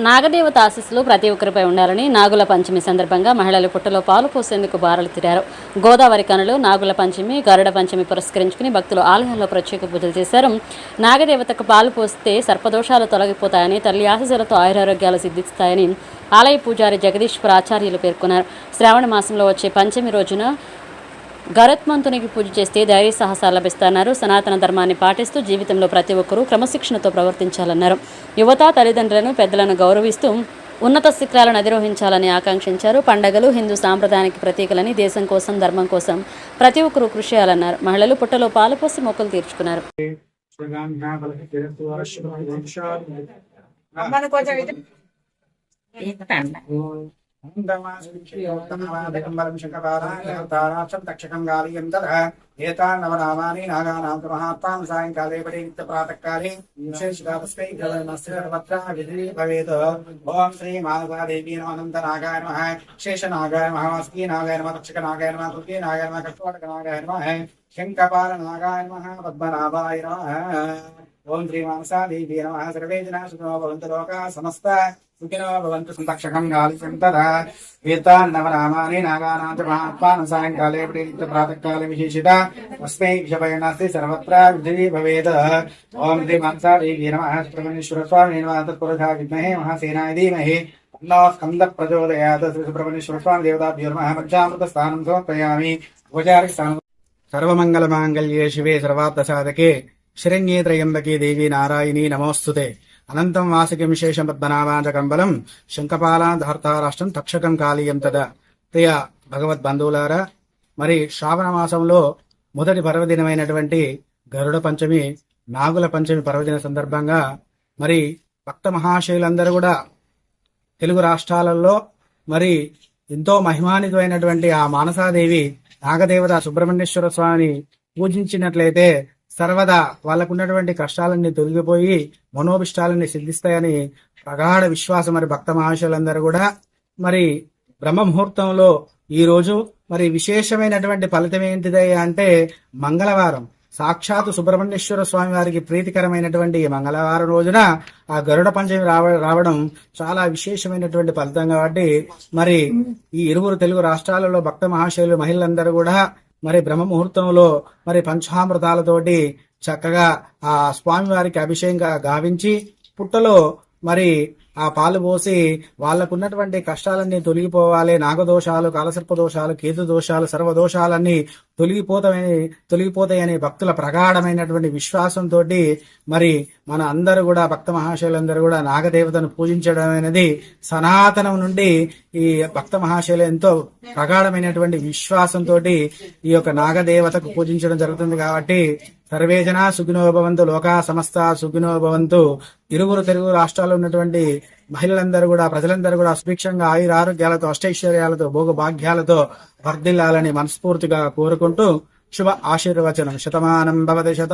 నాగదేవత ఆశీస్సులు ప్రతి ఒక్కరిపై ఉండాలని నాగుల పంచమి సందర్భంగా మహిళలు పుట్టలో పాలు పోసేందుకు బారలు తీరారు. గోదావరి కనులు నాగుల పంచమి, గరుడ పంచమి పురస్కరించుకుని భక్తులు ఆలయాల్లో ప్రత్యేక పూజలు చేశారు. నాగదేవతకు పాలు పోస్తే సర్పదోషాలు తొలగిపోతాయని, తల్లి ఆశీస్సులతో ఆయురారోగ్యాలు సిద్ధిస్తాయని ఆలయ పూజారి జగదీశ్వర ఆచార్యులు పేర్కొన్నారు. శ్రావణ మాసంలో వచ్చే పంచమి రోజున గరుత్మంతునికి పూజ చేస్తే ధైర్య సాహసాలు లభిస్తారన్నారు. సనాతన ధర్మాన్ని పాటిస్తూ జీవితంలో ప్రతి ఒక్కరూ క్రమశిక్షణతో ప్రవర్తించాలన్నారు. యువత తల్లిదండ్రులను, పెద్దలను గౌరవిస్తూ ఉన్నత శిఖరాలను అధిరోహించాలని ఆకాంక్షించారు. పండగలు హిందూ సాంప్రదాయానికి ప్రతీకలని, దేశం కోసం, ధర్మం కోసం ప్రతి ఒక్కరూ కృషి చేయాలన్నారు. మహిళలు పుట్టలో పాలు పోసి మొక్కులు తీర్చుకున్నారు. नवनामानि नागानां महात्मां सायंकाले प्रातःकाले विधि भवेत्। ओम श्री महादेवी अनंतनागाय नमः, शेषनागाय नमः, वासुकी नागाय नमः, तक्षकनागाय नमः, तुर्की नागाय नमः, कर्कटनागाय नमः, शंखपाल नागाय नमः, पद्मनाभाय नमः। ओम श्री मानसादेवी नमः। सर्वे जनाः सुखिनो भवन्तु, लोकाः समस्ताः सुखिनो भवन्तु। संतक्षकं गालिचं तदा एतान् नवनामानि नागानां च महात्मानं सायंकाले प्रातःकाले विशेषिता अस्मै विषभयनास्ति सर्वत्र विधिः भवेत्। ओम श्री मानसादेवी नमः। सुब्रह्मण्येश्वर स्वामिने नमः। तत्पुरुषाय विद्महे महासेनाय धीमहि तन्नो स्कन्दः प्रचोदयात्। श्री सुब्रह्मण्येश्वर स्वामी देवताभ्यो नमः। पञ्चामृतस्नानं समर्पयामि। उपचारस्नानं। सर्वमङ्गलमाङ्गल्ये शिवे सर्वार्थसाधके शरण्ये त्र्यम्बके देवी नारायणी नमोस्तुते। अनंतं वासिकं शेषं पद्मनाभांजकंबलं शंखपालांधर्ताराष्ट्रं तक्षकं कालीయం తదా. ప్రియ భగవద్బంధువులారా, మరి శ్రావణ మాసంలో మొదటి పర్వదినమైనటువంటి గరుడ పంచమి, నాగుల పంచమి పర్వదిన సందర్భంగా మరి భక్త మహాశయులందరూ కూడా తెలుగు రాష్ట్రాలలో మరి ఎంతో మహిమాన్వితమైనటువంటి ఆ మానసాదేవి నాగదేవత సుబ్రహ్మణ్యేశ్వర స్వామిని పూజించినట్లయితే సర్వదా వాళ్ళకున్నటువంటి కష్టాలన్నీ తొలగిపోయి మనోభిష్టాలన్నీ సిద్ధిస్తాయని ప్రగాఢ విశ్వాసం. మరి భక్త మహాశయులందరూ కూడా మరి బ్రహ్మ ముహూర్తంలో ఈ రోజు మరి విశేషమైనటువంటి ఫలితం ఏంటిది అంటే మంగళవారం, సాక్షాత్తు సుబ్రహ్మణ్యేశ్వర స్వామి వారికి ప్రీతికరమైనటువంటి మంగళవారం రోజున ఆ గరుడ పంచమి రావడం చాలా విశేషమైనటువంటి ఫలితం. కాబట్టి మరి ఈ ఇరువురు తెలుగు రాష్ట్రాలలో భక్త మహాశయులు మహిళలందరూ కూడా మరి బ్రహ్మ ముహూర్తంలో మరి పంచామృతాలతోటి చక్కగా ఆ స్వామి వారికి అభిషేకంగా గావించి పుట్టలో మరి ఆ పాలు పోసి వాళ్లకున్నటువంటి కష్టాలన్నీ తొలగిపోవాలి. నాగదోషాలు, కాలసర్ప దోషాలు, కేతు దోషాలు, సర్వదోషాలన్నీ తొలగిపోతాయని భక్తుల ప్రగాఢమైనటువంటి విశ్వాసంతో మరి మన అందరూ కూడా భక్త మహాశయులందరూ కూడా నాగదేవతను పూజించడం అనేది సనాతనం నుండి ఈ భక్త మహాశయులు ఎంతో ప్రగాఢమైనటువంటి విశ్వాసంతో ఈ యొక్క నాగదేవతకు పూజించడం జరుగుతుంది. కాబట్టి సర్వే జనా సుఖినో భవంతు, లోకా సమస్త సుఖినో భవంతు. ఇరువురు తెలుగు రాష్ట్రాల్లో ఉన్నటువంటి మహిళలందరూ కూడా, ప్రజలందరూ కూడా సుభిక్షంగా ఆయురారోగ్యాలతో, అష్టైశ్వర్యాలతో, భోగభాగ్యాలతో వర్ధిల్లాలని మనస్ఫూర్తిగా కోరుకుంటూ శుభ ఆశీర్వచనం. శతమానం భవతి శత